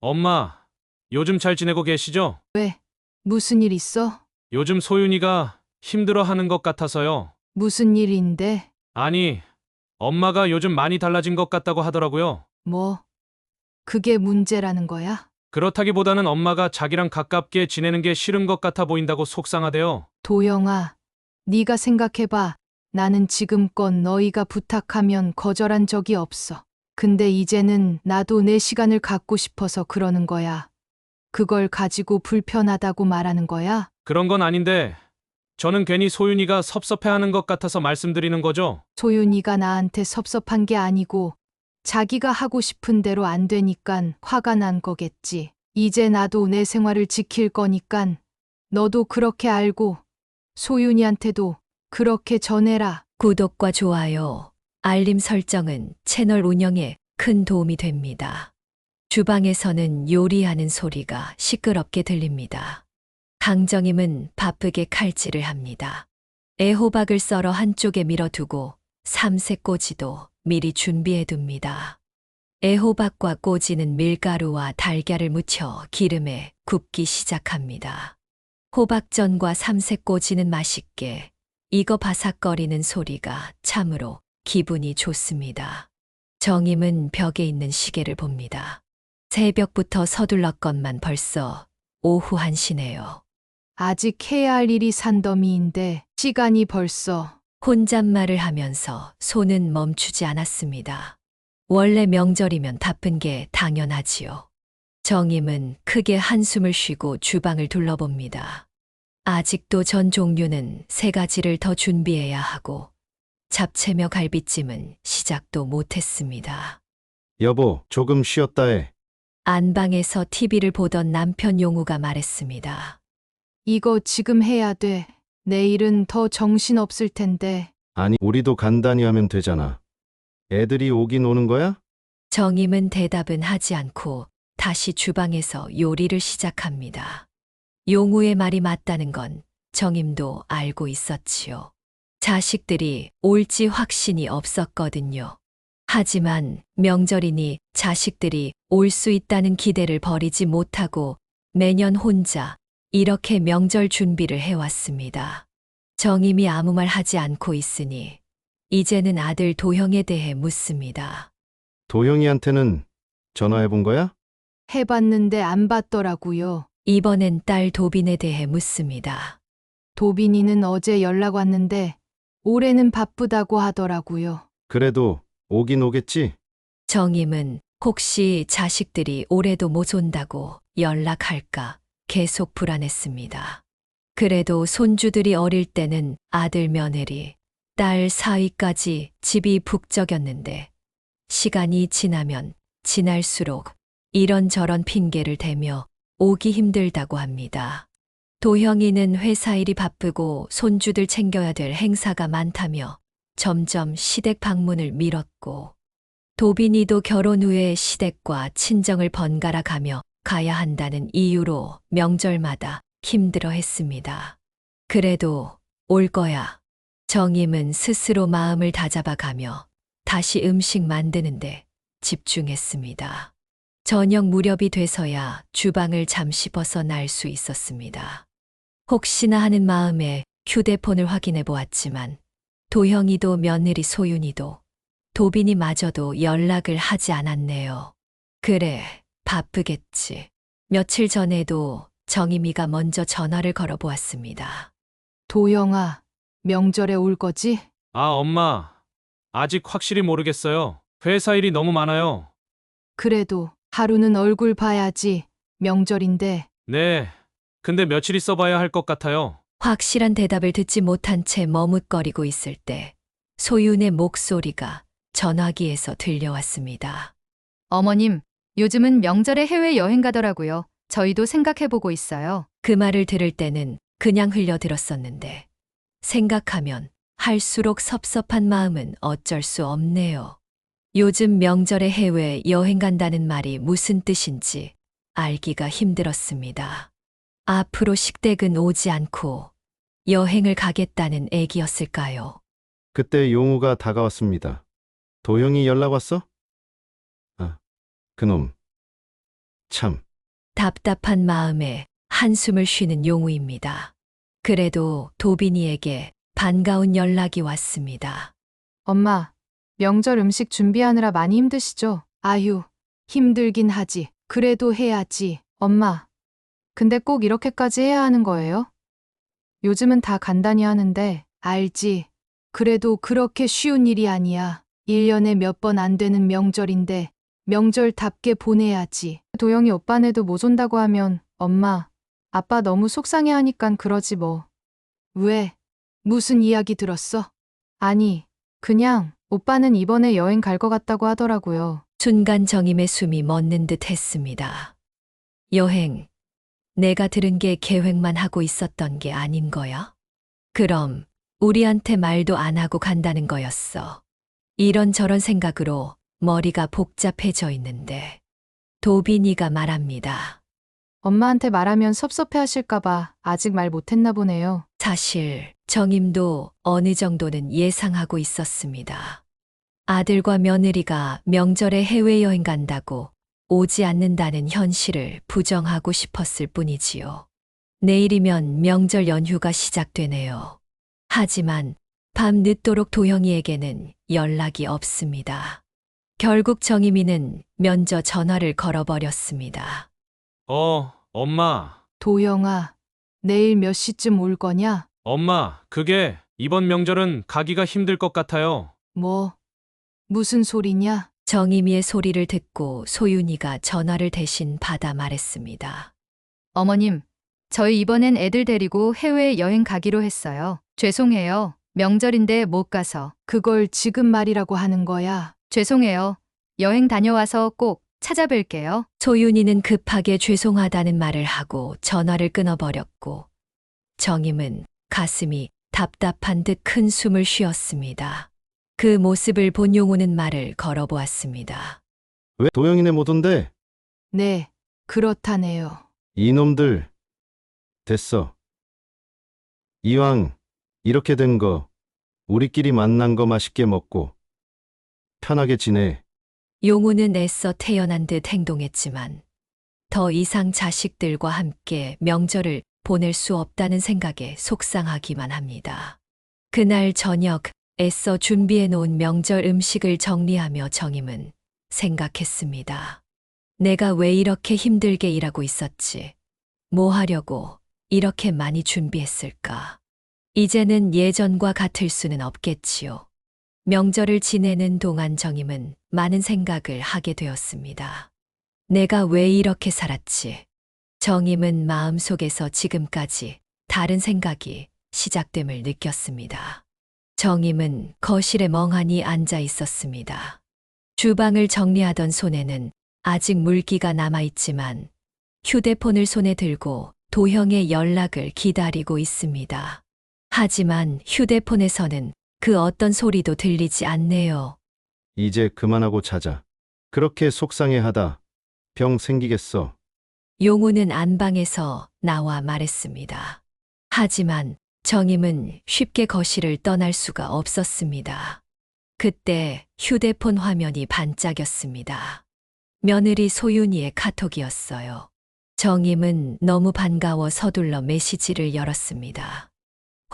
엄마, 요즘 잘 지내고 계시죠? 왜? 무슨 일 있어? 요즘 소윤이가 힘들어 하는 것 같아서요. 무슨 일인데? 아니, 엄마가 요즘 많이 달라진 것 같다고 하더라고요. 뭐? 그게 문제라는 거야? 그렇다기보다는 엄마가 자기랑 가깝게 지내는 게 싫은 것 같아 보인다고 속상하대요. 도영아, 네가 생각해봐. 나는 지금껏 너희가 부탁하면 거절한 적이 없어. 근데 이제는 나도 내 시간을 갖고 싶어서 그러는 거야. 그걸 가지고 불편하다고 말하는 거야? 그런 건 아닌데, 저는 괜히 소윤이가 섭섭해하는 것 같아서 말씀드리는 거죠. 소윤이가 나한테 섭섭한 게 아니고 자기가 하고 싶은 대로 안 되니깐 화가 난 거겠지. 이제 나도 내 생활을 지킬 거니깐 너도 그렇게 알고 소윤이한테도 그렇게 전해라. 구독과 좋아요, 알림 설정은 채널 운영에 큰 도움이 됩니다. 주방에서는 요리하는 소리가 시끄럽게 들립니다. 강정임은 바쁘게 칼질을 합니다. 애호박을 썰어 한쪽에 밀어두고 삼색 꼬지도 미리 준비해 둡니다. 애호박과 꼬지는 밀가루와 달걀을 묻혀 기름에 굽기 시작합니다. 호박전과 삼색 꼬지는 맛있게 익어 바삭거리는 소리가 참으로 기분이 좋습니다. 정임은 벽에 있는 시계를 봅니다. 새벽부터 서둘렀건만 벌써 오후 1시네요. 아직 해야 할 일이 산더미인데 시간이 벌써. 혼잣말을 하면서 손은 멈추지 않았습니다. 원래 명절이면 바쁜 게 당연하지요. 정임은 크게 한숨을 쉬고 주방을 둘러봅니다. 아직도 전 종류는 3가지를 더 준비해야 하고 잡채며 갈비찜은 시작도 못했습니다. 여보, 조금 쉬었다 해. 안방에서 TV를 보던 남편 용우가 말했습니다. 이거 지금 해야 돼. 내일은 더 정신 없을 텐데. 아니, 우리도 간단히 하면 되잖아. 애들이 오긴 오는 거야? 정임은 대답은 하지 않고 다시 주방에서 요리를 시작합니다. 용우의 말이 맞다는 건 정임도 알고 있었지요. 자식들이 올지 확신이 없었거든요. 하지만 명절이니 자식들이 올 수 있다는 기대를 버리지 못하고 매년 혼자 이렇게 명절 준비를 해왔습니다. 정임이 아무 말 하지 않고 있으니 이제는 아들 도형에 대해 묻습니다. 도영이한테는 전화해 본 거야? 해봤는데 안 받더라고요. 이번엔 딸 도빈에 대해 묻습니다. 도빈이는 어제 연락 왔는데 올해는 바쁘다고 하더라고요. 그래도 오긴 오겠지? 정임은 혹시 자식들이 올해도 못 온다고 연락할까 계속 불안했습니다. 그래도 손주들이 어릴 때는 아들 며느리, 딸 사위까지 집이 북적였는데 시간이 지나면 지날수록 이런저런 핑계를 대며 오기 힘들다고 합니다. 도형이는 회사 일이 바쁘고 손주들 챙겨야 될 행사가 많다며 점점 시댁 방문을 미뤘고 도빈이도 결혼 후에 시댁과 친정을 번갈아 가며 가야 한다는 이유로 명절마다 힘들어 했습니다. 그래도 올 거야. 정임은 스스로 마음을 다잡아 가며 다시 음식 만드는데 집중했습니다. 저녁 무렵이 돼서야 주방을 잠시 벗어날 수 있었습니다. 혹시나 하는 마음에 휴대폰을 확인해 보았지만 도형이도 며느리 소윤이도 도빈이마저도 연락을 하지 않았네요. 그래, 바쁘겠지. 며칠 전에도 정임이가 먼저 전화를 걸어 보았습니다. 도영아, 명절에 올 거지? 아, 엄마, 아직 확실히 모르겠어요. 회사 일이 너무 많아요. 그래도 하루는 얼굴 봐야지. 명절인데. 네, 근데 며칠 있어 봐야 할 것 같아요. 확실한 대답을 듣지 못한 채 머뭇거리고 있을 때 소윤의 목소리가 전화기에서 들려왔습니다. 어머님, 요즘은 명절에 해외여행 가더라고요. 저희도 생각해보고 있어요. 그 말을 들을 때는 그냥 흘려들었었는데 생각하면 할수록 섭섭한 마음은 어쩔 수 없네요. 요즘 명절에 해외 여행 간다는 말이 무슨 뜻인지 알기가 힘들었습니다. 앞으로 식댁은 오지 않고 여행을 가겠다는 얘기였을까요? 그때 용우가 다가왔습니다. 도영이 연락 왔어? 아, 그놈. 참, 답답한 마음에 한숨을 쉬는 용우입니다. 그래도 도빈이에게 반가운 연락이 왔습니다. 엄마, 명절 음식 준비하느라 많이 힘드시죠? 아휴, 힘들긴 하지. 그래도 해야지. 엄마, 근데 꼭 이렇게까지 해야 하는 거예요? 요즘은 다 간단히 하는데, 알지. 그래도 그렇게 쉬운 일이 아니야. 1년에 몇 번 안 되는 명절인데, 명절답게 보내야지. 도영이 오빠네도 못 온다고 하면, 엄마, 아빠 너무 속상해 하니깐 그러지 뭐. 왜? 무슨 이야기 들었어? 아니, 그냥 오빠는 이번에 여행 갈 것 같다고 하더라고요. 순간 정임의 숨이 멎는 듯 했습니다. 여행, 내가 들은 게 계획만 하고 있었던 게 아닌 거야? 그럼 우리한테 말도 안 하고 간다는 거였어. 이런저런 생각으로 머리가 복잡해져 있는데 도빈이가 말합니다. 엄마한테 말하면 섭섭해 하실까봐 아직 말 못했나 보네요. 사실 정임도 어느 정도는 예상하고 있었습니다. 아들과 며느리가 명절에 해외여행 간다고 오지 않는다는 현실을 부정하고 싶었을 뿐이지요. 내일이면 명절 연휴가 시작되네요. 하지만 밤 늦도록 도영이에게는 연락이 없습니다. 결국 정임이는 면저 전화를 걸어버렸습니다. 엄마. 도영아, 내일 몇 시쯤 올 거냐? 엄마, 그게 이번 명절은 가기가 힘들 것 같아요. 뭐, 무슨 소리냐? 정임이의 소리를 듣고 소윤이가 전화를 대신 받아 말했습니다. 어머님, 저희 이번엔 애들 데리고 해외 여행 가기로 했어요. 죄송해요. 명절인데 못 가서. 그걸 지금 말이라고 하는 거야. 죄송해요. 여행 다녀와서 꼭 찾아뵐게요. 소윤이는 급하게 죄송하다는 말을 하고 전화를 끊어버렸고 정임은 가슴이 답답한 듯 큰 숨을 쉬었습니다. 그 모습을 본 용우는 말을 걸어보았습니다. 왜 도영이네 못 온대? 네, 그렇다네요. 이놈들. 됐어. 이왕 이렇게 된 거 우리끼리 만난 거 맛있게 먹고 편하게 지내. 용우는 애써 태어난 듯 행동했지만 더 이상 자식들과 함께 명절을 보낼 수 없다는 생각에 속상하기만 합니다. 그날 저녁 애써 준비해 놓은 명절 음식을 정리하며 정임은 생각했습니다. 내가 왜 이렇게 힘들게 일하고 있었지? 뭐 하려고 이렇게 많이 준비했을까? 이제는 예전과 같을 수는 없겠지요. 명절을 지내는 동안 정임은 많은 생각을 하게 되었습니다. 내가 왜 이렇게 살았지? 정임은 마음속에서 지금까지 다른 생각이 시작됨을 느꼈습니다. 정임은 거실에 멍하니 앉아 있었습니다. 주방을 정리하던 손에는 아직 물기가 남아있지만 휴대폰을 손에 들고 도형의 연락을 기다리고 있습니다. 하지만 휴대폰에서는 그 어떤 소리도 들리지 않네요. 이제 그만하고 자자. 그렇게 속상해하다 병 생기겠어. 용우는 안방에서 나와 말했습니다. 하지만 정임은 쉽게 거실을 떠날 수가 없었습니다. 그때 휴대폰 화면이 반짝였습니다. 며느리 소윤이의 카톡이었어요. 정임은 너무 반가워 서둘러 메시지를 열었습니다.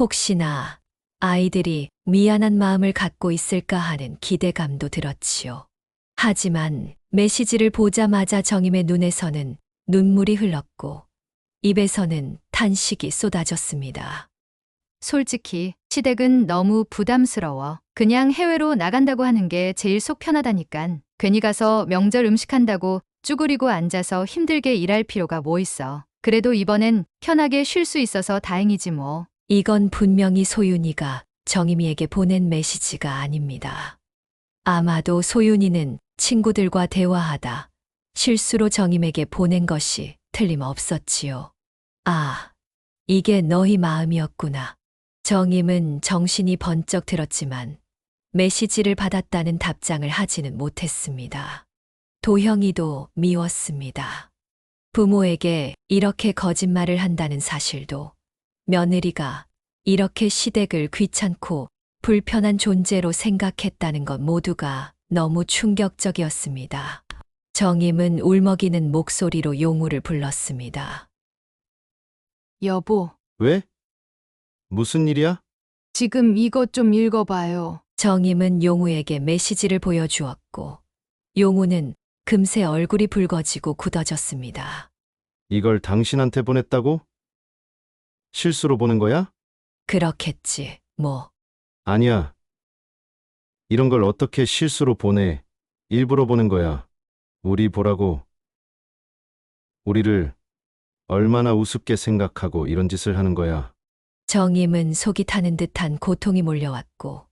혹시나 아이들이 미안한 마음을 갖고 있을까 하는 기대감도 들었지요. 하지만 메시지를 보자마자 정임의 눈에서는 눈물이 흘렀고 입에서는 탄식이 쏟아졌습니다. 솔직히 시댁은 너무 부담스러워. 그냥 해외로 나간다고 하는 게 제일 속 편하다니깐. 괜히 가서 명절 음식 한다고 쭈그리고 앉아서 힘들게 일할 필요가 뭐 있어. 그래도 이번엔 편하게 쉴 수 있어서 다행이지 뭐. 이건 분명히 소윤이가 정임이에게 보낸 메시지가 아닙니다. 아마도 소윤이는 친구들과 대화하다 실수로 정임에게 보낸 것이 틀림없었지요. 아, 이게 너희 마음이었구나. 정임은 정신이 번쩍 들었지만 메시지를 받았다는 답장을 하지는 못했습니다. 도형이도 미웠습니다. 부모에게 이렇게 거짓말을 한다는 사실도 며느리가 이렇게 시댁을 귀찮고 불편한 존재로 생각했다는 것 모두가 너무 충격적이었습니다. 정임은 울먹이는 목소리로 용우를 불렀습니다. 여보, 왜? 무슨 일이야? 지금 이것 좀 읽어봐요. 정임은 용우에게 메시지를 보여주었고, 용우는 금세 얼굴이 붉어지고 굳어졌습니다. 이걸 당신한테 보냈다고? 실수로 보낸 거야? 그렇겠지, 뭐. 아니야. 이런 걸 어떻게 실수로 보내? 일부러 보낸 거야. 우리 보라고. 우리를 얼마나 우습게 생각하고 이런 짓을 하는 거야. 정임은 속이 타는 듯한 고통이 몰려왔고,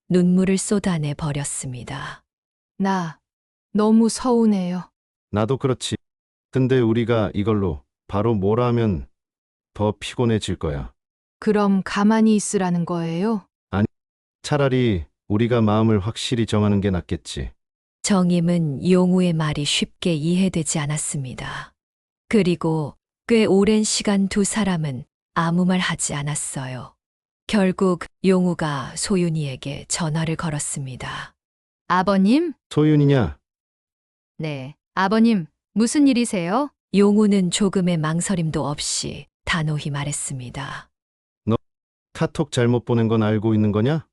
눈물을 쏟아내 버렸습니다. 나 너무 서운해요. 나도 그렇지. 근데 우리가 이걸로 바로 뭐라 하면 더 피곤해질 거야. 그럼 가만히 있으라는 거예요? 차라리 우리가 마음을 확실히 정하는 게 낫겠지. 정임은 용우의 말이 쉽게 이해되지 않았습니다. 그리고 꽤 오랜 시간 두 사람은 아무 말 하지 않았어요. 결국 용우가 소윤이에게 전화를 걸었습니다. 아버님? 소윤이냐? 네. 아버님, 무슨 일이세요? 용우는 조금의 망설임도 없이 단호히 말했습니다. 카톡 잘못 보낸 건 알고 있는 거냐?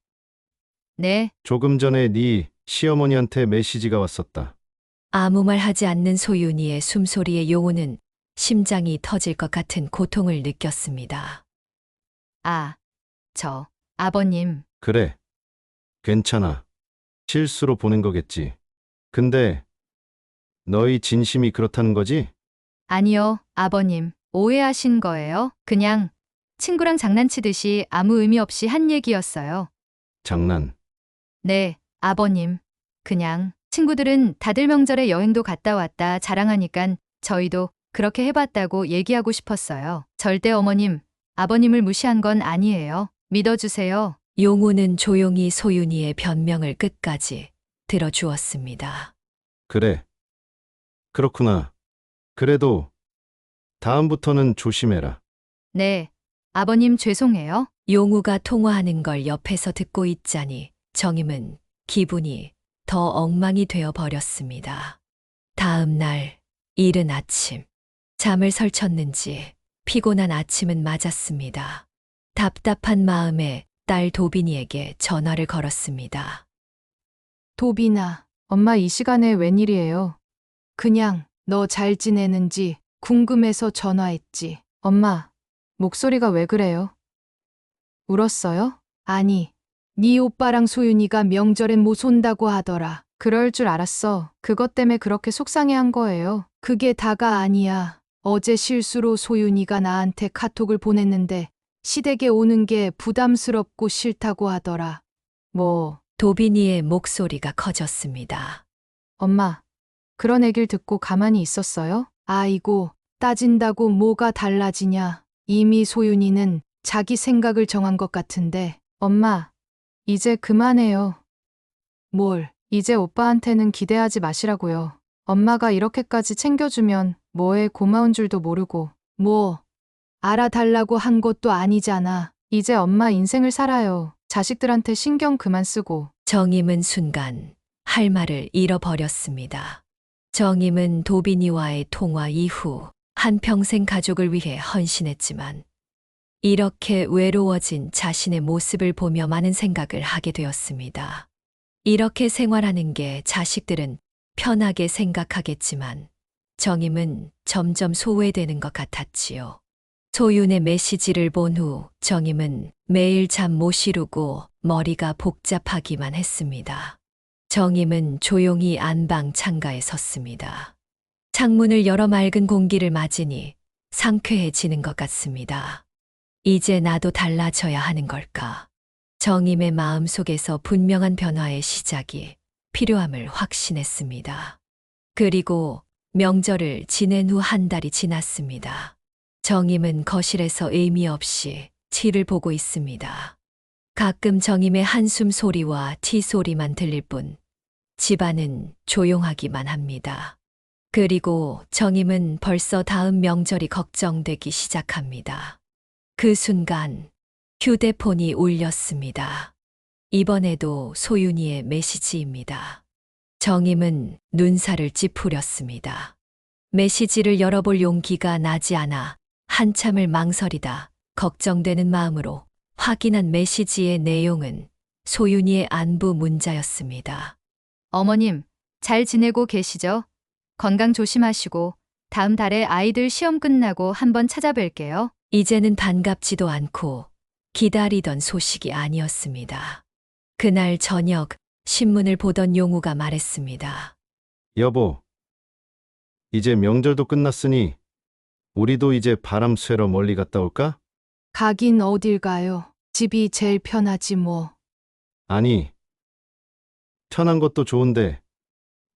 네. 조금 전에 네 시어머니한테 메시지가 왔었다. 아무 말 하지 않는 소윤이의 숨소리에 용우는 심장이 터질 것 같은 고통을 느꼈습니다. 아버님. 그래. 괜찮아. 실수로 보낸 거겠지. 근데 너희 진심이 그렇다는 거지? 아니요, 아버님. 오해하신 거예요? 그냥 친구랑 장난치듯이 아무 의미 없이 한 얘기였어요. 장난. 네, 아버님. 그냥 친구들은 다들 명절에 여행도 갔다 왔다 자랑하니깐 저희도 그렇게 해봤다고 얘기하고 싶었어요. 절대 어머님, 아버님을 무시한 건 아니에요. 믿어주세요. 용우는 조용히 소윤이의 변명을 끝까지 들어주었습니다. 그래. 그렇구나. 그래도 다음부터는 조심해라. 네, 아버님 죄송해요. 용우가 통화하는 걸 옆에서 듣고 있자니 정임은 기분이 더 엉망이 되어 버렸습니다. 다음 날 이른 아침, 잠을 설쳤는지 피곤한 아침은 맞았습니다. 답답한 마음에 딸 도빈이에게 전화를 걸었습니다. 도빈아, 엄마 이 시간에 웬일이에요? 그냥 너 잘 지내는지 궁금해서 전화했지. 엄마, 목소리가 왜 그래요? 울었어요? 아니, 네 오빠랑 소윤이가 명절엔 못 온다고 하더라. 그럴 줄 알았어. 그것 때문에 그렇게 속상해한 거예요. 그게 다가 아니야. 어제 실수로 소윤이가 나한테 카톡을 보냈는데 시댁에 오는 게 부담스럽고 싫다고 하더라. 뭐, 도빈이의 목소리가 커졌습니다. 엄마, 그런 얘기를 듣고 가만히 있었어요? 아이고, 따진다고 뭐가 달라지냐. 이미 소윤이는 자기 생각을 정한 것 같은데. 엄마, 이제 그만해요. 뭘, 이제 오빠한테는 기대하지 마시라고요. 엄마가 이렇게까지 챙겨주면 뭐에 고마운 줄도 모르고. 뭐, 알아달라고 한 것도 아니잖아. 이제 엄마 인생을 살아요. 자식들한테 신경 그만 쓰고. 정임은 순간 할 말을 잃어버렸습니다. 정임은 도빈이와의 통화 이후 한평생 가족을 위해 헌신했지만 이렇게 외로워진 자신의 모습을 보며 많은 생각을 하게 되었습니다. 이렇게 생활하는 게 자식들은 편하게 생각하겠지만 정임은 점점 소외되는 것 같았지요. 소윤의 메시지를 본 후 정임은 매일 잠 못 이루고 머리가 복잡하기만 했습니다. 정임은 조용히 안방 창가에 섰습니다. 창문을 열어 맑은 공기를 맞으니 상쾌해지는 것 같습니다. 이제 나도 달라져야 하는 걸까? 정임의 마음속에서 분명한 변화의 시작이 필요함을 확신했습니다. 그리고 명절을 지낸 후 한 달이 지났습니다. 정임은 거실에서 의미 없이 TV를 보고 있습니다. 가끔 정임의 한숨 소리와 티 소리만 들릴 뿐 집안은 조용하기만 합니다. 그리고 정임은 벌써 다음 명절이 걱정되기 시작합니다. 그 순간 휴대폰이 울렸습니다. 이번에도 소윤이의 메시지입니다. 정임은 눈살을 찌푸렸습니다. 메시지를 열어볼 용기가 나지 않아 한참을 망설이다 걱정되는 마음으로 확인한 메시지의 내용은 소윤이의 안부 문자였습니다. 어머님, 잘 지내고 계시죠? 건강 조심하시고 다음 달에 아이들 시험 끝나고 한번 찾아뵐게요. 이제는 반갑지도 않고 기다리던 소식이 아니었습니다. 그날 저녁 신문을 보던 용우가 말했습니다. 여보, 이제 명절도 끝났으니 우리도 이제 바람 쐬러 멀리 갔다 올까? 가긴 어딜 가요. 집이 제일 편하지 뭐. 아니, 편한 것도 좋은데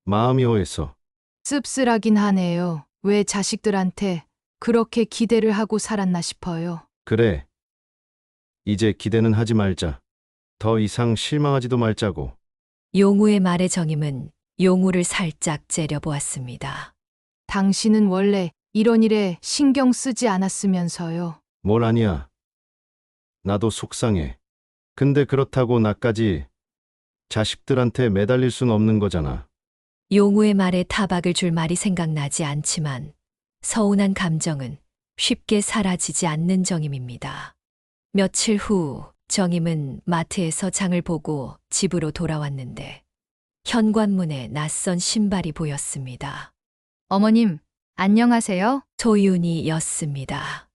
마음이 허해서. 씁쓸하긴 하네요. 왜 자식들한테 그렇게 기대를 하고 살았나 싶어요. 그래. 이제 기대는 하지 말자. 더 이상 실망하지도 말자고. 용우의 말에 정임은 용우를 살짝 째려보았습니다. 당신은 원래 이런 일에 신경 쓰지 않았으면서요. 뭘 아니야. 나도 속상해. 근데 그렇다고 나까지 자식들한테 매달릴 순 없는 거잖아. 용우의 말에 타박을 줄 말이 생각나지 않지만 서운한 감정은 쉽게 사라지지 않는 정임입니다. 며칠 후 정임은 마트에서 장을 보고 집으로 돌아왔는데 현관문에 낯선 신발이 보였습니다. 어머님, 안녕하세요. 소윤이였습니다.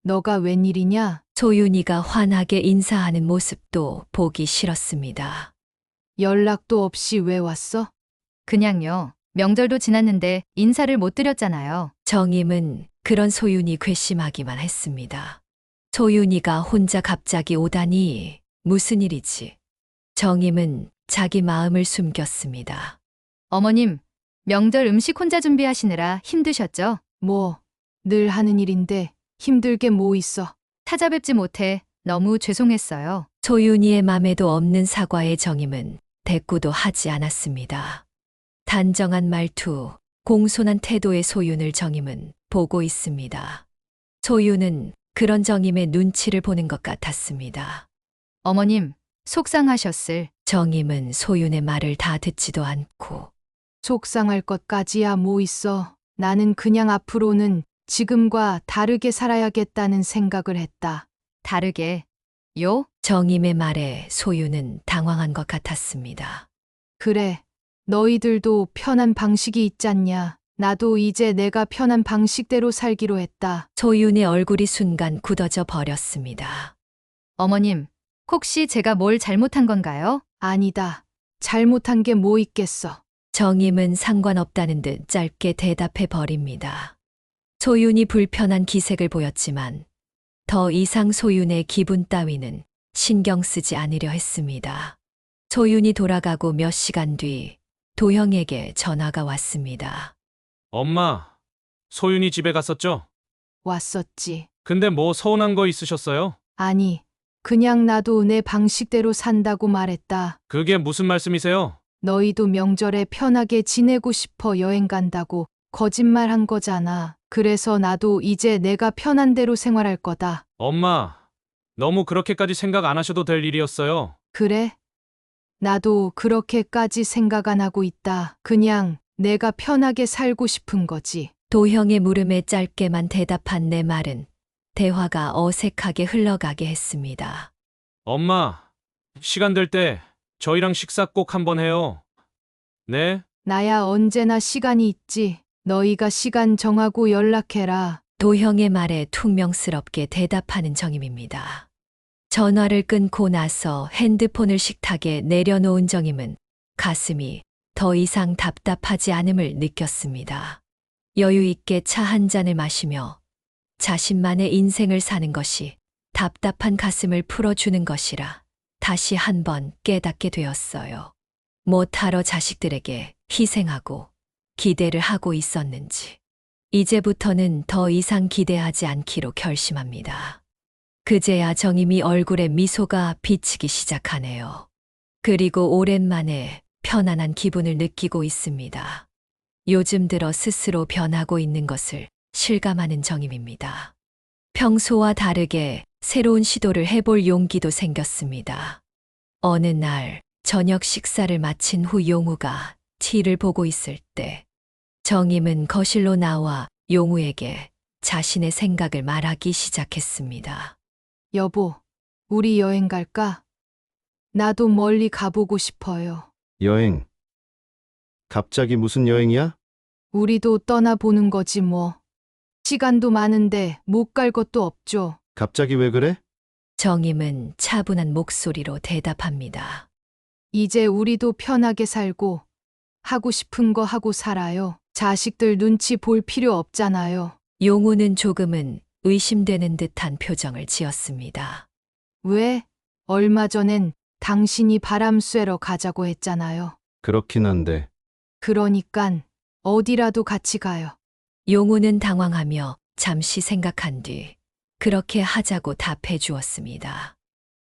너가 웬일이냐? 소윤이가 환하게 인사하는 모습도 보기 싫었습니다. 연락도 없이 왜 왔어? 그냥요. 명절도 지났는데 인사를 못 드렸잖아요. 정임은 그런 소윤이 괘씸하기만 했습니다. 소윤이가 혼자 갑자기 오다니 무슨 일이지? 정임은 자기 마음을 숨겼습니다. 어머님, 명절 음식 혼자 준비하시느라 힘드셨죠? 뭐, 늘 하는 일인데 힘들게 뭐 있어. 찾아뵙지 못해 너무 죄송했어요. 소윤이의 맘에도 없는 사과에 정임은 대꾸도 하지 않았습니다. 단정한 말투, 공손한 태도의 소윤을 정임은 보고 있습니다. 소윤은 그런 정임의 눈치를 보는 것 같았습니다. 어머님, 속상하셨을. 정임은 소윤의 말을 다 듣지도 않고 속상할 것까지야 뭐 있어. 나는 그냥 앞으로는 지금과 다르게 살아야겠다는 생각을 했다. 다르게. 요? 정임의 말에 소윤은 당황한 것 같았습니다. 그래, 너희들도 편한 방식이 있잖냐. 나도 이제 내가 편한 방식대로 살기로 했다. 소윤의 얼굴이 순간 굳어져 버렸습니다. 어머님, 혹시 제가 뭘 잘못한 건가요? 아니다. 잘못한 게 뭐 있겠어. 정임은 상관없다는 듯 짧게 대답해 버립니다. 소윤이 불편한 기색을 보였지만 더 이상 소윤의 기분 따위는 신경 쓰지 않으려 했습니다. 소윤이 돌아가고 몇 시간 뒤 도형에게 전화가 왔습니다. 엄마, 소윤이 집에 갔었죠? 왔었지. 근데 뭐 서운한 거 있으셨어요? 아니, 그냥 나도 내 방식대로 산다고 말했다. 그게 무슨 말씀이세요? 너희도 명절에 편하게 지내고 싶어 여행 간다고 거짓말한 거잖아. 그래서 나도 이제 내가 편한 대로 생활할 거다. 엄마, 너무 그렇게까지 생각 안 하셔도 될 일이었어요. 그래? 나도 그렇게까지 생각 안 하고 있다. 그냥 내가 편하게 살고 싶은 거지. 도형의 물음에 짧게만 대답한 내 말은 대화가 어색하게 흘러가게 했습니다. 엄마, 시간 될 때 저희랑 식사 꼭 한번 해요. 네? 나야 언제나 시간이 있지. 너희가 시간 정하고 연락해라. 도형의 말에 퉁명스럽게 대답하는 정임입니다. 전화를 끊고 나서 핸드폰을 식탁에 내려놓은 정임은 가슴이 더 이상 답답하지 않음을 느꼈습니다. 여유 있게 차 한 잔을 마시며 자신만의 인생을 사는 것이 답답한 가슴을 풀어주는 것이라 다시 한번 깨닫게 되었어요. 못하러 자식들에게 희생하고 기대를 하고 있었는지. 이제부터는 더 이상 기대하지 않기로 결심합니다. 그제야 정임이 얼굴에 미소가 비치기 시작하네요. 그리고 오랜만에 편안한 기분을 느끼고 있습니다. 요즘 들어 스스로 변하고 있는 것을 실감하는 정임입니다. 평소와 다르게 새로운 시도를 해볼 용기도 생겼습니다. 어느 날 저녁 식사를 마친 후 용우가 TV를 보고 있을 때 정임은 거실로 나와 용우에게 자신의 생각을 말하기 시작했습니다. 여보, 우리 여행 갈까? 나도 멀리 가보고 싶어요. 여행. 갑자기 무슨 여행이야? 우리도 떠나보는 거지 뭐. 시간도 많은데 못 갈 것도 없죠. 갑자기 왜 그래? 정임은 차분한 목소리로 대답합니다. 이제 우리도 편하게 살고 하고 싶은 거 하고 살아요. 자식들 눈치 볼 필요 없잖아요. 용우는 조금은 의심되는 듯한 표정을 지었습니다. 왜? 얼마 전엔 당신이 바람 쐬러 가자고 했잖아요. 그렇긴 한데. 그러니깐 어디라도 같이 가요. 용우는 당황하며 잠시 생각한 뒤 그렇게 하자고 답해 주었습니다.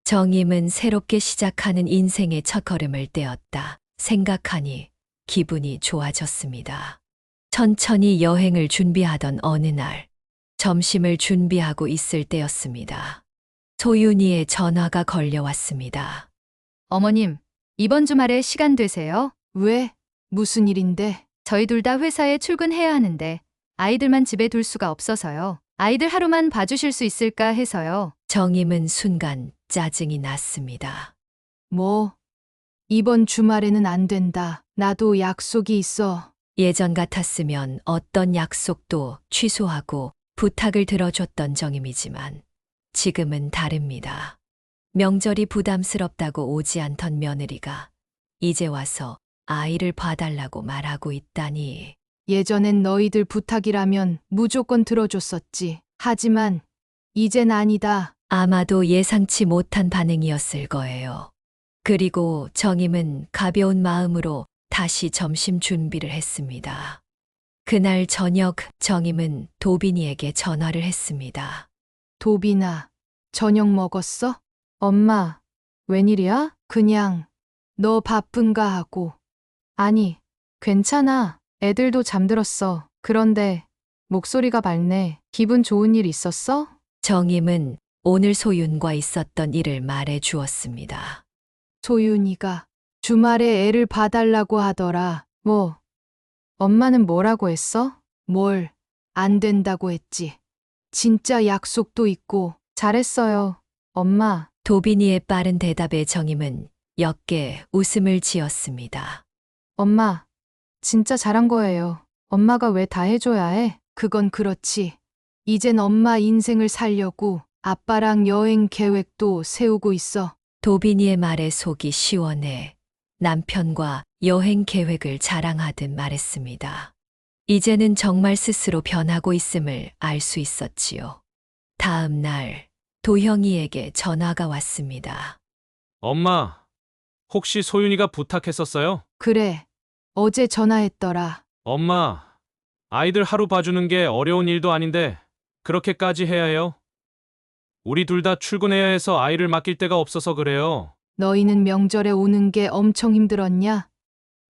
정임은 새롭게 시작하는 인생의 첫걸음을 떼었다 생각하니 기분이 좋아졌습니다. 천천히 여행을 준비하던 어느 날, 점심을 준비하고 있을 때였습니다. 소윤이의 전화가 걸려왔습니다. 어머님, 이번 주말에 시간 되세요? 왜? 무슨 일인데? 저희 둘 다 회사에 출근해야 하는데 아이들만 집에 둘 수가 없어서요. 아이들 하루만 봐주실 수 있을까 해서요. 정임은 순간 짜증이 났습니다. 뭐? 이번 주말에는 안 된다. 나도 약속이 있어. 예전 같았으면 어떤 약속도 취소하고 부탁을 들어줬던 정임이지만 지금은 다릅니다. 명절이 부담스럽다고 오지 않던 며느리가 이제 와서 아이를 봐달라고 말하고 있다니. 예전엔 너희들 부탁이라면 무조건 들어줬었지. 하지만 이젠 아니다. 아마도 예상치 못한 반응이었을 거예요. 그리고 정임은 가벼운 마음으로 다시 점심 준비를 했습니다. 그날 저녁 정임은 도빈이에게 전화를 했습니다. 도빈아, 저녁 먹었어? 엄마, 웬일이야? 그냥 너 바쁜가 하고. 아니, 괜찮아. 애들도 잠들었어. 그런데 목소리가 맑네. 기분 좋은 일 있었어? 정임은 오늘 소윤과 있었던 일을 말해 주었습니다. 소윤이가 주말에 애를 봐달라고 하더라. 뭐, 엄마는 뭐라고 했어? 뭘, 안 된다고 했지. 진짜 약속도 있고. 잘했어요, 엄마. 도빈이의 빠른 대답에 정임은 옅게 웃음을 지었습니다. 엄마, 진짜 잘한 거예요. 엄마가 왜 다 해줘야 해? 그건 그렇지. 이젠 엄마 인생을 살려고 아빠랑 여행 계획도 세우고 있어. 도빈이의 말에 속이 시원해 남편과 여행 계획을 자랑하듯 말했습니다. 이제는 정말 스스로 변하고 있음을 알 수 있었지요. 다음 날 도형이에게 전화가 왔습니다. 엄마, 혹시 소윤이가 부탁했었어요? 그래, 어제 전화했더라. 엄마, 아이들 하루 봐주는 게 어려운 일도 아닌데 그렇게까지 해야 해요? 우리 둘 다 출근해야 해서 아이를 맡길 데가 없어서 그래요. 너희는 명절에 오는 게 엄청 힘들었냐?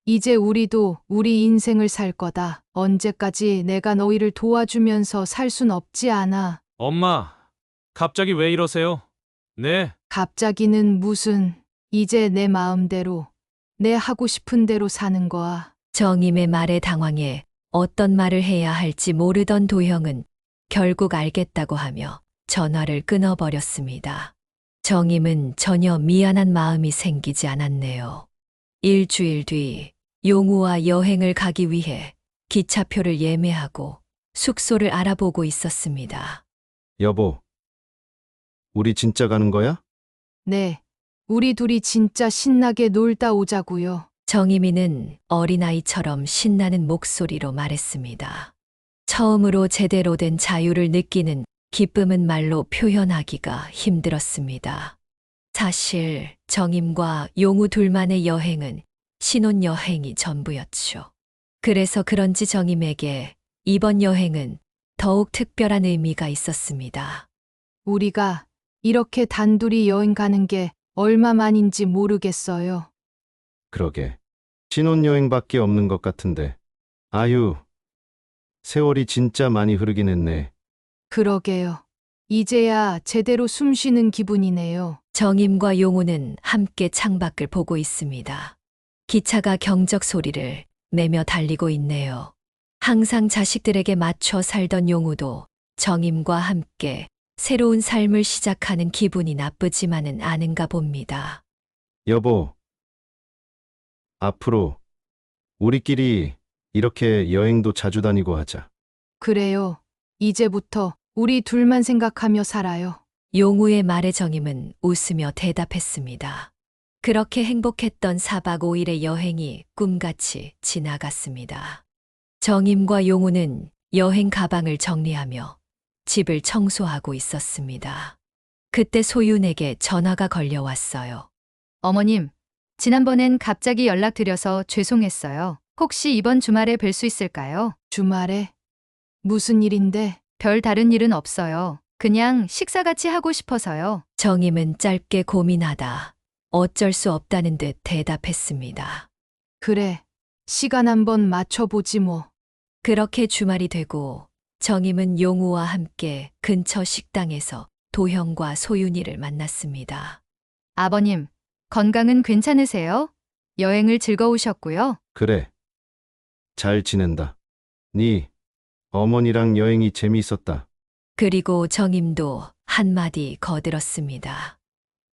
이제 우리도 우리 인생을 살 거다. 언제까지 내가 너희를 도와주면서 살 순 없지 않아. 엄마, 갑자기 왜 이러세요? 네, 갑자기는 무슨, 이제 내 마음대로, 내 하고 싶은 대로 사는 거야. 정임의 말에 당황해 어떤 말을 해야 할지 모르던 도형은 결국 알겠다고 하며 전화를 끊어버렸습니다. 정임은 전혀 미안한 마음이 생기지 않았네요. 일주일 뒤 용우와 여행을 가기 위해 기차표를 예매하고 숙소를 알아보고 있었습니다. 여보. 우리 진짜 가는 거야? 네, 우리 둘이 진짜 신나게 놀다 오자고요. 정임이는 어린아이처럼 신나는 목소리로 말했습니다. 처음으로 제대로 된 자유를 느끼는 기쁨은 말로 표현하기가 힘들었습니다. 사실 정임과 용우 둘만의 여행은 신혼여행이 전부였죠. 그래서 그런지 정임에게 이번 여행은 더욱 특별한 의미가 있었습니다. 우리가 이렇게 단둘이 여행 가는 게 얼마만인지 모르겠어요. 그러게. 신혼여행밖에 없는 것 같은데. 아유, 세월이 진짜 많이 흐르긴 했네. 그러게요. 이제야 제대로 숨 쉬는 기분이네요. 정임과 용우는 함께 창밖을 보고 있습니다. 기차가 경적 소리를 내며 달리고 있네요. 항상 자식들에게 맞춰 살던 용우도 정임과 함께 새로운 삶을 시작하는 기분이 나쁘지만은 않은가 봅니다. 여보, 앞으로 우리끼리 이렇게 여행도 자주 다니고 하자. 그래요. 이제부터 우리 둘만 생각하며 살아요. 용우의 말에 정임은 웃으며 대답했습니다. 그렇게 행복했던 4박 5일의 여행이 꿈같이 지나갔습니다. 정임과 용우는 여행 가방을 정리하며 집을 청소하고 있었습니다. 그때 소윤에게 전화가 걸려왔어요. 어머님, 지난번엔 갑자기 연락드려서 죄송했어요. 혹시 이번 주말에 뵐 수 있을까요? 주말에? 무슨 일인데? 별 다른 일은 없어요. 그냥 식사 같이 하고 싶어서요. 정임은 짧게 고민하다 어쩔 수 없다는 듯 대답했습니다. 그래. 시간 한번 맞춰보지 뭐. 그렇게 주말이 되고 정임은 용우와 함께 근처 식당에서 도형과 소윤이를 만났습니다. 아버님, 건강은 괜찮으세요? 여행을 즐거우셨고요. 그래. 잘 지낸다. 네 어머니랑 여행이 재미있었다. 그리고 정임도 한마디 거들었습니다.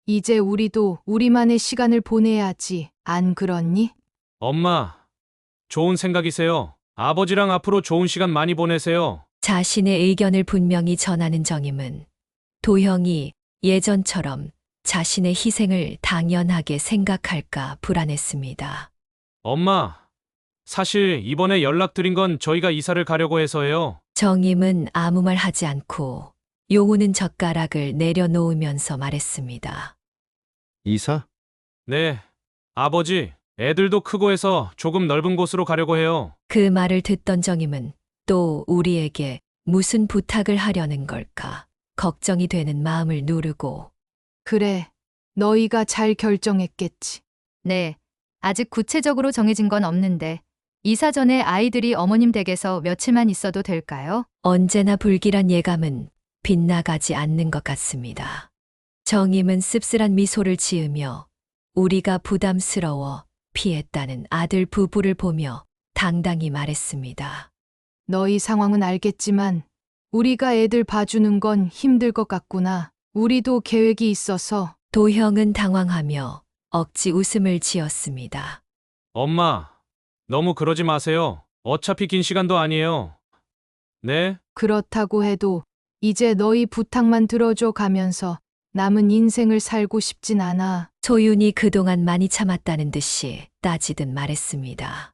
이제 우리도 우리만의 시간을 보내야지. 안 그렇니? 엄마, 좋은 생각이세요. 아버지랑 앞으로 좋은 시간 많이 보내세요. 자신의 의견을 분명히 전하는 정임은 도형이 예전처럼 자신의 희생을 당연하게 생각할까 불안했습니다. 엄마, 사실 이번에 연락드린 건 저희가 이사를 가려고 해서예요. 정임은 아무 말 하지 않고 용우는 젓가락을 내려놓으면서 말했습니다. 이사? 네, 아버지, 애들도 크고 해서 조금 넓은 곳으로 가려고 해요. 그 말을 듣던 정임은 또 우리에게 무슨 부탁을 하려는 걸까 걱정이 되는 마음을 누르고 그래. 너희가 잘 결정했겠지. 네, 아직 구체적으로 정해진 건 없는데 이사 전에 아이들이 어머님 댁에서 며칠만 있어도 될까요? 언제나 불길한 예감은 빗나가지 않는 것 같습니다. 정임은 씁쓸한 미소를 지으며 우리가 부담스러워 피했다는 아들 부부를 보며 당당히 말했습니다. 너희 상황은 알겠지만 우리가 애들 봐주는 건 힘들 것 같구나. 우리도 계획이 있어서. 도형은 당황하며 억지 웃음을 지었습니다. 엄마, 너무 그러지 마세요. 어차피 긴 시간도 아니에요. 네? 그렇다고 해도 이제 너희 부탁만 들어줘 가면서 남은 인생을 살고 싶진 않아. 소윤이 그동안 많이 참았다는 듯이 따지듯 말했습니다.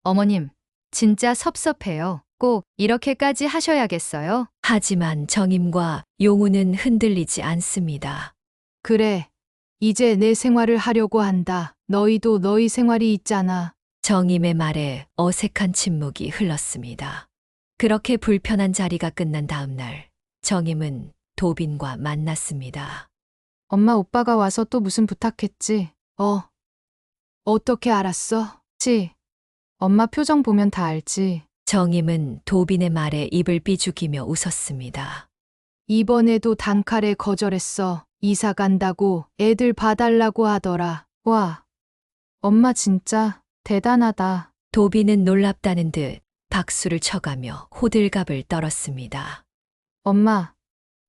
어머님, 진짜 섭섭해요. 꼭 이렇게까지 하셔야겠어요? 하지만 정임과 용우는 흔들리지 않습니다. 그래. 이제 내 생활을 하려고 한다. 너희도 너희 생활이 있잖아. 정임의 말에 어색한 침묵이 흘렀습니다. 그렇게 불편한 자리가 끝난 다음 날, 정임은 도빈과 만났습니다. 엄마 오빠가 와서 또 무슨 부탁했지? 어떻게 알았어? 엄마 표정 보면 다 알지. 정임은 도빈의 말에 입을 삐죽이며 웃었습니다. 이번에도 단칼에 거절했어. 이사 간다고 애들 봐달라고 하더라. 와, 엄마 진짜 대단하다. 도빈은 놀랍다는 듯 박수를 쳐가며 호들갑을 떨었습니다. 엄마,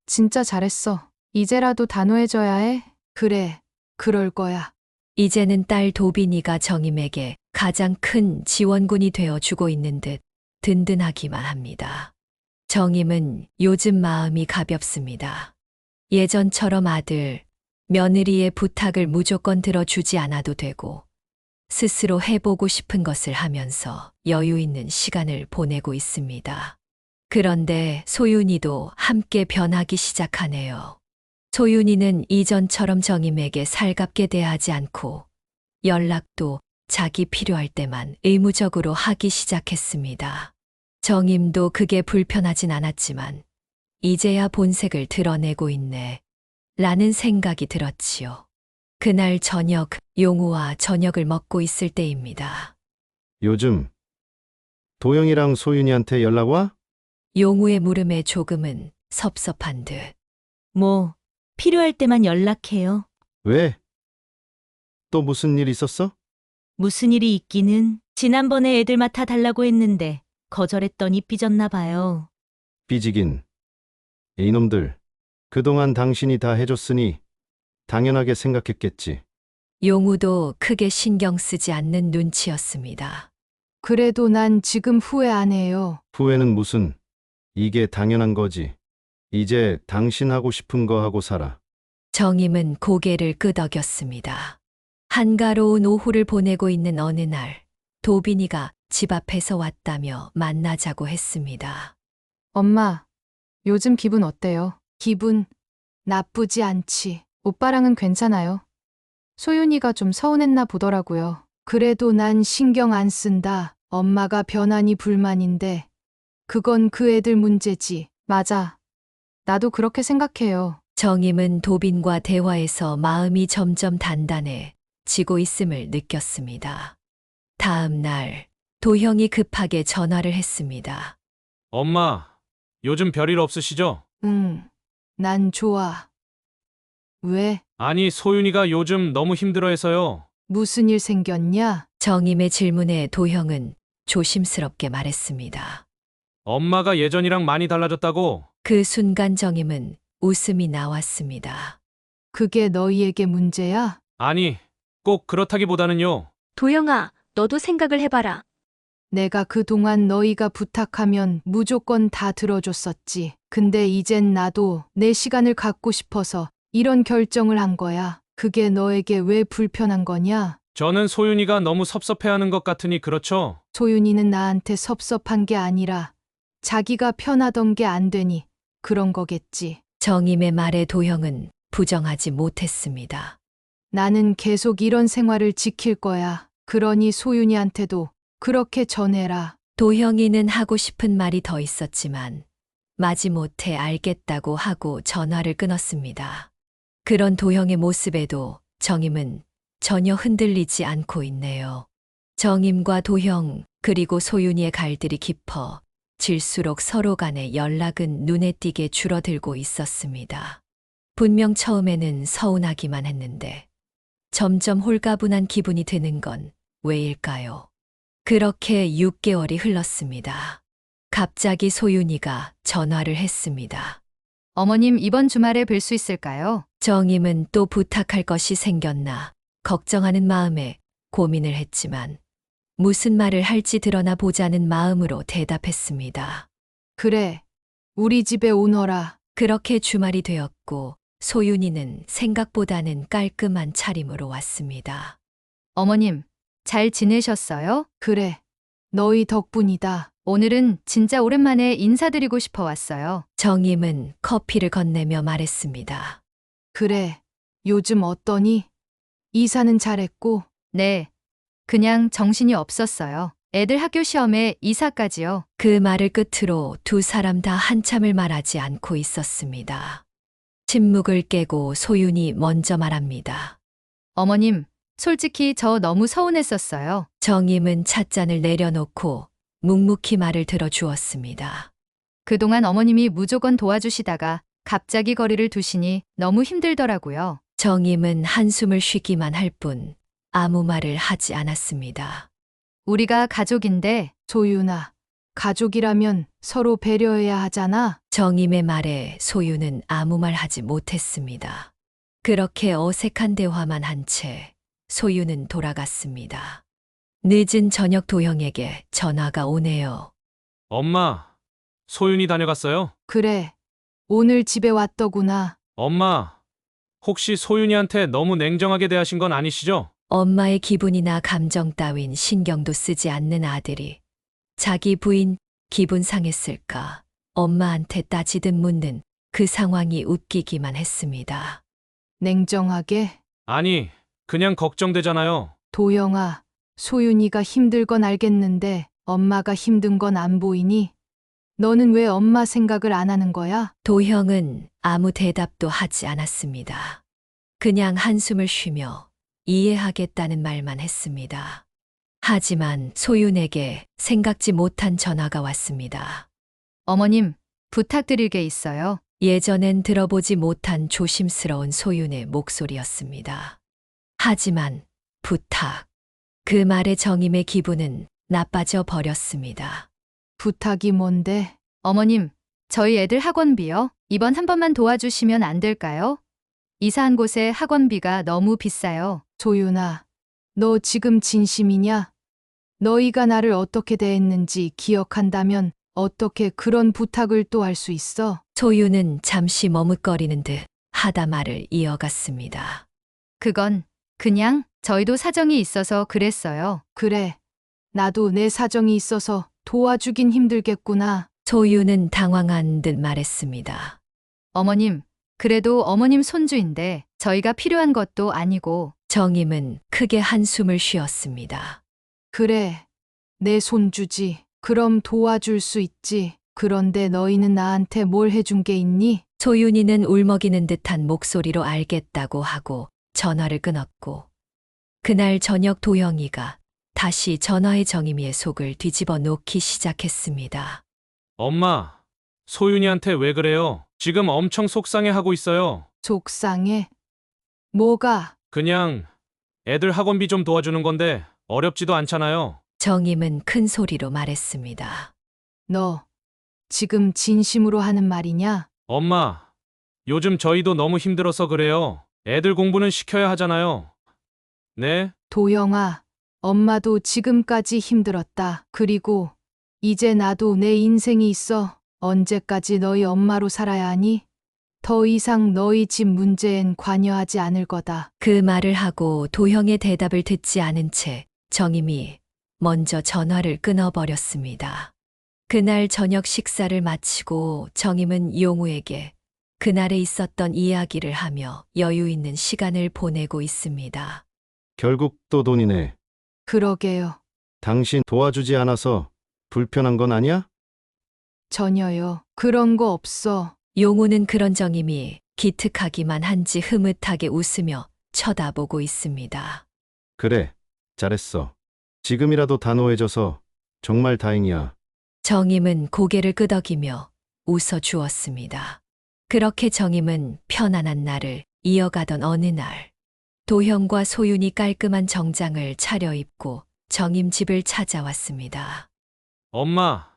진짜 잘했어. 이제라도 단호해져야 해. 그래, 그럴 거야. 이제는 딸 도빈이가 정임에게 가장 큰 지원군이 되어주고 있는 듯 든든하기만 합니다. 정임은 요즘 마음이 가볍습니다. 예전처럼 아들, 며느리의 부탁을 무조건 들어주지 않아도 되고 스스로 해보고 싶은 것을 하면서 여유 있는 시간을 보내고 있습니다. 그런데 소윤이도 함께 변하기 시작하네요. 소윤이는 이전처럼 정임에게 살갑게 대하지 않고 연락도 자기 필요할 때만 의무적으로 하기 시작했습니다. 정임도 그게 불편하진 않았지만 이제야 본색을 드러내고 있네 라는 생각이 들었지요. 그날 저녁 용우와 저녁을 먹고 있을 때입니다. 요즘 도영이랑 소윤이한테 연락 와? 용우의 물음에 조금은 섭섭한 듯 뭐, 필요할 때만 연락해요. 왜? 또 무슨 일 있었어? 무슨 일이 있기는 지난번에 애들 맡아 달라고 했는데 거절했더니 삐졌나 봐요. 삐지긴. 이놈들, 그동안 당신이 다 해줬으니 당연하게 생각했겠지. 용우도 크게 신경 쓰지 않는 눈치였습니다. 그래도 난 지금 후회 안 해요. 후회는 무슨, 이게 당연한 거지. 이제 당신 하고 싶은 거 하고 살아. 정임은 고개를 끄덕였습니다. 한가로운 오후를 보내고 있는 어느 날, 도빈이가 집 앞에서 왔다며 만나자고 했습니다. 엄마, 요즘 기분 어때요? 기분 나쁘지 않지. 오빠랑은 괜찮아요. 소윤이가 좀 서운했나 보더라고요. 그래도 난 신경 안 쓴다. 엄마가 변하니 불만인데 그건 그 애들 문제지. 맞아. 나도 그렇게 생각해요. 정임은 도빈과 대화에서 마음이 점점 단단해지고 있음을 느꼈습니다. 다음 날, 도형이 급하게 전화를 했습니다. 엄마, 요즘 별일 없으시죠? 응, 난 좋아. 왜? 아니, 소윤이가 요즘 너무 힘들어해서요. 무슨 일 생겼냐? 정임의 질문에 도형은 조심스럽게 말했습니다. 엄마가 예전이랑 많이 달라졌다고. 그 순간 정임은 웃음이 나왔습니다. 그게 너희에게 문제야? 아니, 꼭 그렇다기보다는요. 도영아, 너도 생각을 해봐라. 내가 그동안 너희가 부탁하면 무조건 다 들어줬었지. 근데 이젠 나도 내 시간을 갖고 싶어서 이런 결정을 한 거야. 그게 너에게 왜 불편한 거냐? 저는 소윤이가 너무 섭섭해하는 것 같으니 그렇죠? 소윤이는 나한테 섭섭한 게 아니라 자기가 편하던 게 안 되니 그런 거겠지. 정임의 말에 도형은 부정하지 못했습니다. 나는 계속 이런 생활을 지킬 거야. 그러니 소윤이한테도 그렇게 전해라. 도형이는 하고 싶은 말이 더 있었지만 마지못해 알겠다고 하고 전화를 끊었습니다. 그런 도형의 모습에도 정임은 전혀 흔들리지 않고 있네요. 정임과 도형 그리고 소윤이의 갈들이 깊어질수록 서로 간의 연락은 눈에 띄게 줄어들고 있었습니다. 분명 처음에는 서운하기만 했는데 점점 홀가분한 기분이 드는 건 왜일까요? 그렇게 6개월이 흘렀습니다. 갑자기 소윤이가 전화를 했습니다. 어머님 이번 주말에 뵐 수 있을까요? 정임은 또 부탁할 것이 생겼나 걱정하는 마음에 고민을 했지만 무슨 말을 할지 드러나 보자는 마음으로 대답했습니다. 그래, 우리 집에 오너라. 그렇게 주말이 되었고 소윤이는 생각보다는 깔끔한 차림으로 왔습니다. 어머님, 잘 지내셨어요? 그래, 너희 덕분이다. 오늘은 진짜 오랜만에 인사드리고 싶어 왔어요. 정임은 커피를 건네며 말했습니다. 그래, 요즘 어떠니? 이사는 잘했고, 네. 그냥 정신이 없었어요. 애들 학교 시험에 이사까지요. 그 말을 끝으로 두 사람 다 한참을 말하지 않고 있었습니다. 침묵을 깨고 소윤이 먼저 말합니다. 어머님, 솔직히 저 너무 서운했었어요. 정임은 찻잔을 내려놓고 묵묵히 말을 들어주었습니다. 그동안 어머님이 무조건 도와주시다가 갑자기 거리를 두시니 너무 힘들더라고요. 정임은 한숨을 쉬기만 할 뿐 아무 말을 하지 않았습니다. 우리가 가족인데 소윤아, 가족이라면 서로 배려해야 하잖아. 정임의 말에 소유는 아무 말 하지 못했습니다. 그렇게 어색한 대화만 한 채 소유는 돌아갔습니다. 늦은 저녁 도형에게 전화가 오네요. 엄마, 소윤이 다녀갔어요? 그래, 오늘 집에 왔더구나. 엄마, 혹시 소윤이한테 너무 냉정하게 대하신 건 아니시죠? 엄마의 기분이나 감정 따윈 신경도 쓰지 않는 아들이 자기 부인 기분 상했을까 엄마한테 따지듯 묻는 그 상황이 웃기기만 했습니다. 냉정하게. 아니, 그냥 걱정되잖아요. 도영아, 소윤이가 힘들 건 알겠는데 엄마가 힘든 건 안 보이니? 너는 왜 엄마 생각을 안 하는 거야? 도형은 아무 대답도 하지 않았습니다. 그냥 한숨을 쉬며 이해하겠다는 말만 했습니다. 하지만 소윤에게 생각지 못한 전화가 왔습니다. 어머님, 부탁드릴 게 있어요. 예전엔 들어보지 못한 조심스러운 소윤의 목소리였습니다. 하지만 부탁. 그 말에 정임의 기분은 나빠져 버렸습니다. 부탁이 뭔데? 어머님, 저희 애들 학원비요. 이번 한 번만 도와주시면 안 될까요? 이사한 곳에 학원비가 너무 비싸요. 소윤아, 너 지금 진심이냐? 너희가 나를 어떻게 대했는지 기억한다면 어떻게 그런 부탁을 또 할 수 있어? 소윤은 잠시 머뭇거리는 듯 하다 말을 이어갔습니다. 그건 그냥 저희도 사정이 있어서 그랬어요. 그래, 나도 내 사정이 있어서 도와주긴 힘들겠구나. 소윤은 당황한 듯 말했습니다. 어머님, 그래도 어머님 손주인데 저희가 필요한 것도 아니고 정임은 크게 한숨을 쉬었습니다. 그래, 내 손주지. 그럼 도와줄 수 있지. 그런데 너희는 나한테 뭘 해준 게 있니? 소윤이는 울먹이는 듯한 목소리로 알겠다고 하고 전화를 끊었고, 그날 저녁 도영이가 다시 전화해 정임이의 속을 뒤집어 놓기 시작했습니다. 엄마, 소윤이한테 왜 그래요? 지금 엄청 속상해하고 있어요. 속상해. 뭐가? 그냥 애들 학원비 좀 도와주는 건데 어렵지도 않잖아요. 정임은 큰 소리로 말했습니다. 너 지금 진심으로 하는 말이냐? 엄마, 요즘 저희도 너무 힘들어서 그래요. 애들 공부는 시켜야 하잖아요. 네? 도영아, 엄마도 지금까지 힘들었다. 그리고 이제 나도 내 인생이 있어. 언제까지 너희 엄마로 살아야 하니? 더 이상 너희 집 문제엔 관여하지 않을 거다. 그 말을 하고 도형의 대답을 듣지 않은 채 정임이 먼저 전화를 끊어버렸습니다. 그날 저녁 식사를 마치고 정임은 용우에게 그날에 있었던 이야기를 하며 여유 있는 시간을 보내고 있습니다. 결국 또 돈이네. 그러게요. 당신 도와주지 않아서 불편한 건 아니야? 전혀요. 그런 거 없어. 용우는 그런 정임이 기특하기만 한지 흐뭇하게 웃으며 쳐다보고 있습니다. 그래, 잘했어. 지금이라도 단호해져서 정말 다행이야. 정임은 고개를 끄덕이며 웃어 주었습니다. 그렇게 정임은 편안한 날을 이어가던 어느 날, 도형과 소윤이 깔끔한 정장을 차려입고 정임 집을 찾아왔습니다. 엄마,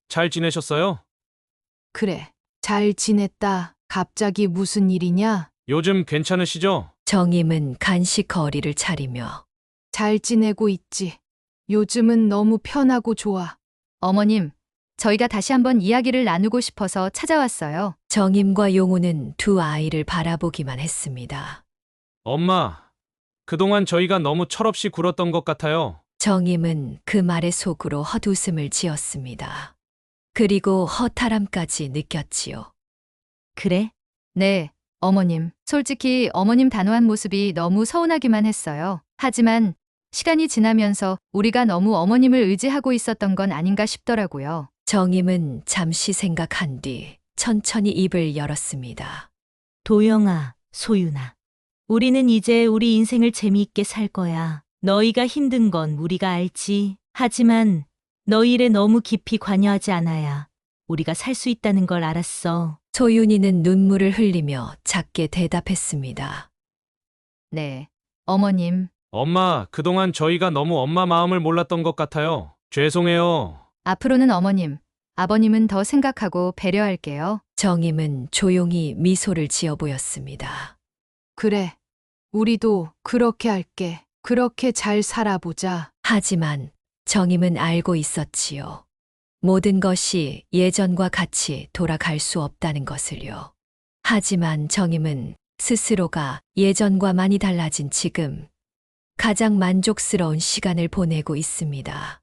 잘 지내셨어요? 그래. 잘 지냈다. 갑자기 무슨 일이냐? 요즘 괜찮으시죠? 정임은 간식 거리를 차리며 잘 지내고 있지. 요즘은 너무 편하고 좋아. 어머님, 저희가 다시 한번 이야기를 나누고 싶어서 찾아왔어요. 정임과 용우는 두 아이를 바라보기만 했습니다. 엄마, 그동안 저희가 너무 철없이 굴었던 것 같아요. 정임은 그 말에 속으로 헛웃음을 지었습니다. 그리고 허탈함까지 느꼈지요. 그래? 네, 어머님. 솔직히 어머님 단호한 모습이 너무 서운하기만 했어요. 하지만 시간이 지나면서 우리가 너무 어머님을 의지하고 있었던 건 아닌가 싶더라고요. 정임은 잠시 생각한 뒤 천천히 입을 열었습니다. 도영아, 소윤아. 우리는 이제 우리 인생을 재미있게 살 거야. 너희가 힘든 건 우리가 알지. 하지만 너희 일에 너무 깊이 관여하지 않아야 우리가 살 수 있다는 걸 알았어. 소윤이는 눈물을 흘리며 작게 대답했습니다. 네, 어머님. 엄마, 그동안 저희가 너무 엄마 마음을 몰랐던 것 같아요. 죄송해요. 앞으로는 어머님, 아버님은 더 생각하고 배려할게요. 정임은 조용히 미소를 지어 보였습니다. 그래. 우리도 그렇게 할게. 그렇게 잘 살아보자. 하지만 정임은 알고 있었지요. 모든 것이 예전과 같이 돌아갈 수 없다는 것을요. 하지만 정임은 스스로가 예전과 많이 달라진 지금 가장 만족스러운 시간을 보내고 있습니다.